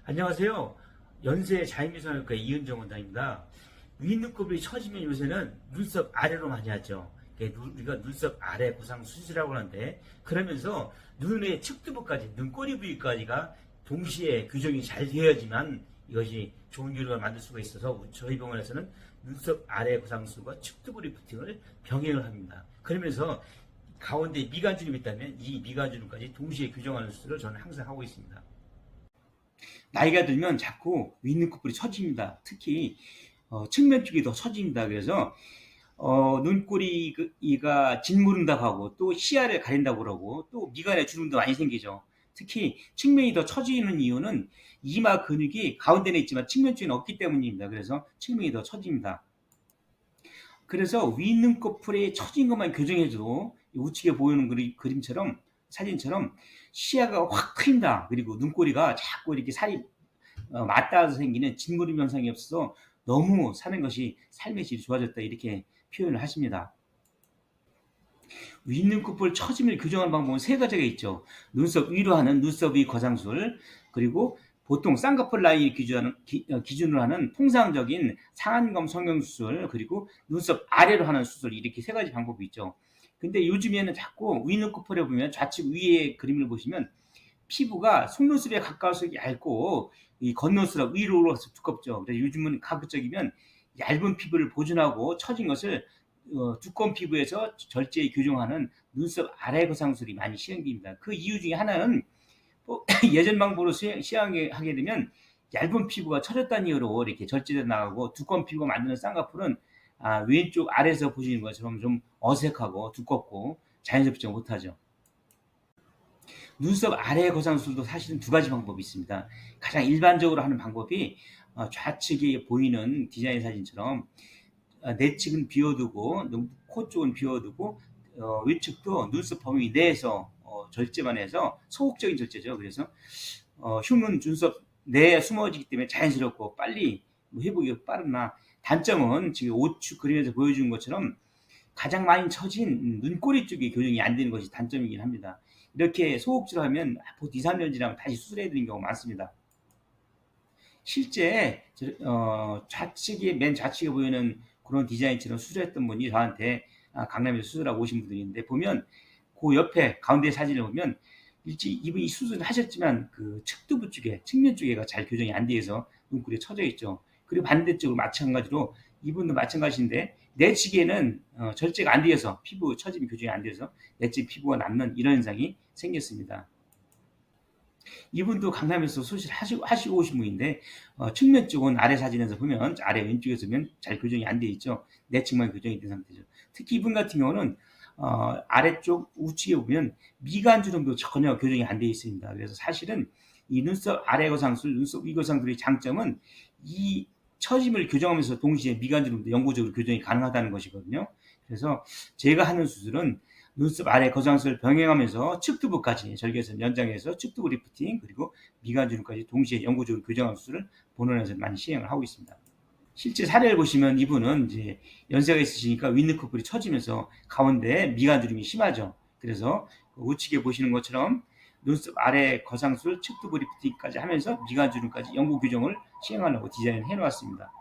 안녕하세요. 연세 자연미성형외과 이은정 원장입니다. 위 눈곱이 처지면 요새는 눈썹 아래로 많이 하죠. 우리가 눈썹 아래 고상 수술이라고 하는데, 그러면서 눈의 측두부까지, 눈꼬리 부위까지가 동시에 교정이 잘 되어야지만 이것이 좋은 결과를 만들 수가 있어서 저희 병원에서는 눈썹 아래 고상술과 측두부 리프팅을 병행을 합니다. 그러면서 가운데 미간주름이 있다면 이 미간주름까지 동시에 교정하는 수술을 저는 항상 하고 있습니다. 나이가 들면 자꾸 윗눈꺼풀이 처집니다. 특히 측면 쪽이 더 처집니다. 그래서 눈꼬리가 짓무른다고 하고, 또 시야를 가린다고 그러고, 또 미간에 주름도 많이 생기죠. 특히 측면이 더 처지는 이유는 이마 근육이 가운데는 있지만 측면 쪽에는 없기 때문입니다. 그래서 측면이 더 처집니다. 그래서 윗눈꺼풀이 처진 것만 교정해줘도 우측에 보이는 그림처럼, 사진처럼 시야가 확 트인다. 그리고 눈꼬리가 자꾸 이렇게 살이 맞닿아서 생기는 짓무름 현상이 없어서 너무 사는 것이 삶의 질이 좋아졌다, 이렇게 표현을 하십니다. 윗눈꺼풀 처짐을 교정하는 방법은 세 가지가 있죠. 눈썹 위로 하는 눈썹 위 거상술, 그리고 보통 쌍꺼풀 라인을 기준으로 하는 통상적인 상안검 성형수술, 그리고 눈썹 아래로 하는 수술, 이렇게 세 가지 방법이 있죠. 근데 요즘에는 자꾸 윗눈꺼풀에 보면 좌측 위에 그림을 보시면 피부가 속눈썹에 가까워서 얇고 이 겉눈썹 위로 올라서 두껍죠. 그래서 요즘은 가급적이면 얇은 피부를 보존하고 처진 것을 두꺼운 피부에서 절제에 교정하는 눈썹 아래 거상술이 많이 시행됩니다. 그 이유 중에 하나는 예전 방법으로 시행하게 되면 얇은 피부가 처졌다는 이유로 이렇게 절제돼 나가고, 두꺼운 피부가 만드는 쌍꺼풀은 왼쪽 아래에서 보시는 것처럼 좀 어색하고 두껍고 자연스럽지 못하죠. 눈썹 아래 거상술도 사실은 두 가지 방법이 있습니다. 가장 일반적으로 하는 방법이 좌측에 보이는 디자인 사진처럼 내측은 비워두고 코 쪽은 비워두고 위측도 눈썹 범위 내에서 절제만 해서 소극적인 절제죠. 그래서 흉은 눈썹 내에 숨어지기 때문에 자연스럽고 빨리 회복이 빠르나, 단점은 지금 우측 그림에서 보여준 것처럼 가장 많이 처진 눈꼬리 쪽이 교정이 안 되는 것이 단점이긴 합니다. 이렇게 소극적으로 하면 보통 2, 3년 지나면 다시 수술해야 되는 경우가 많습니다. 실제 맨 좌측에 보이는 그런 디자인처럼 수술했던 분이 저한테 강남에서 수술하고 오신 분들인데, 보면 그 옆에 가운데 사진을 보면 이분이 수술을 하셨지만 그 측두부 쪽에, 측면 쪽에가 잘 교정이 안 돼서 눈꼬리에 처져 있죠. 그리고 반대쪽으로 마찬가지로 이분도 마찬가지인데 내측에는 절제가 안 되어서 피부 처짐이 교정이 안 돼서 내측 피부가 남는 이런 현상이 생겼습니다. 이분도 강남에서 수술하시고 오신 분인데 측면 쪽은 아래 사진에서 보면, 아래 왼쪽에서 보면 잘 교정이 안 돼 있죠. 내측만 교정이 된 상태죠. 특히 이분 같은 경우는 아래쪽 우측에 보면 미간 주름도 전혀 교정이 안 돼 있습니다. 그래서 사실은 이 눈썹 아래 거상술, 눈썹 위 거상술의 장점은 이 처짐을 교정하면서 동시에 미간 주름도 영구적으로 교정이 가능하다는 것이거든요. 그래서 제가 하는 수술은 눈썹 아래 거상술을 병행하면서 측두부까지 절개선 연장해서 측두부 리프팅, 그리고 미간주름까지 동시에 영구적으로 교정하는 수술을 본원에서 많이 시행을 하고 있습니다. 실제 사례를 보시면 이분은 이제 연세가 있으시니까 윗눈꺼풀이 처지면서 가운데 미간주름이 심하죠. 그래서 우측에 보시는 것처럼 눈썹 아래 거상술, 측두부 리프팅까지 하면서 미간주름까지 영구 교정을 시행하려고 디자인을 해놓았습니다.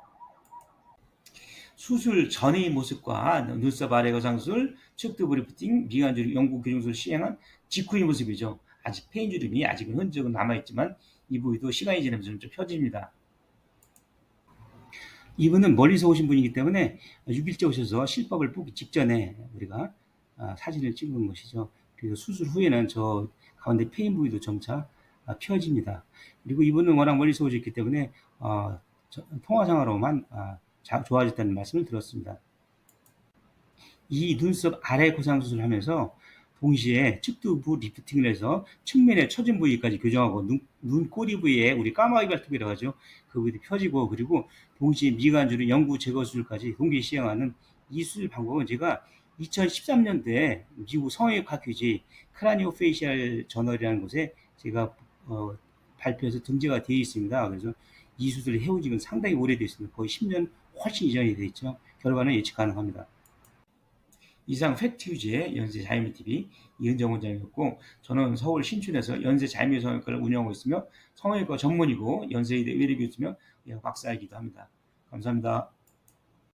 수술 전의 모습과 눈썹 아래 거상술, 측두부 리프팅, 미간주름 영구 교정술을 시행한 직후의 모습이죠. 아직 페인주름이 아직은 흔적은 남아있지만 이 부위도 시간이 지나면서 좀 펴집니다. 이분은 멀리서 오신 분이기 때문에 6일째 오셔서 실밥을 뽑기 직전에 우리가 사진을 찍은 것이죠. 그래서 수술 후에는 저 가운데 페인 부위도 점차 펴집니다. 그리고 이분은 워낙 멀리서 오셨기 때문에 통화상으로만 좋아졌다는 말씀을 들었습니다. 이 눈썹 아래 거상수술을 하면서 동시에 측두부 리프팅을 해서 측면의 처진 부위까지 교정하고 눈꼬리 부위에 우리 까마귀 발톱이라고 하죠. 그 부위도 펴지고, 그리고 동시에 미간주름 영구 제거 수술까지 동시에 시행하는 이 수술 방법은 제가 2013년도에 미국 성형외과학회지 크라니오 페이셜 저널이라는 곳에 제가 발표해서 등재가 되어 있습니다. 그래서 이 수술을 해온 지는 상당히 오래되어 있습니다. 거의 10년 훨씬 이전이 되어 있죠. 결과는 예측 가능합니다. 이상 팩트유지의 연세 자이미TV 이은정 원장이었고, 저는 서울 신촌에서 연세 자이미 성형외과를 운영하고 있으며 성형외과 전문이고 연세의대 의료교수며 박사이기도 합니다. 감사합니다.